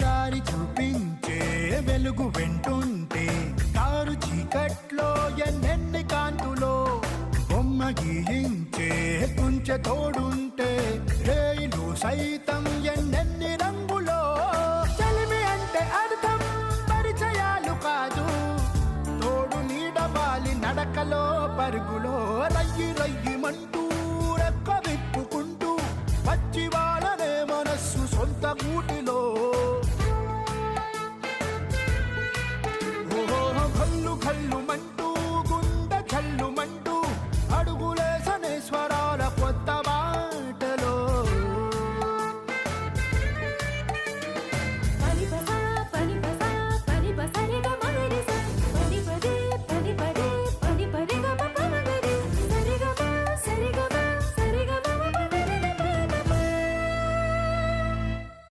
దారి చూపించే వెలుగు వెంటుంటే కారు చీకట్లో ఎన్నెన్ని కాంతులో బొమ్మ గీయించే కుంచె తోడుంటే రేయిలు సైతం ఎన్నెన్ని రంగులో చలిమి అంటే అర్థం పరిచయాలు కాదు తోడు నీడవాలి నడకలో పరుగులో రయ్యి రయ్యిమంటూ రెక్క విప్పుకుంటూ వచ్చి వాళ్ళనే మనస్సు సొంత గూటిలో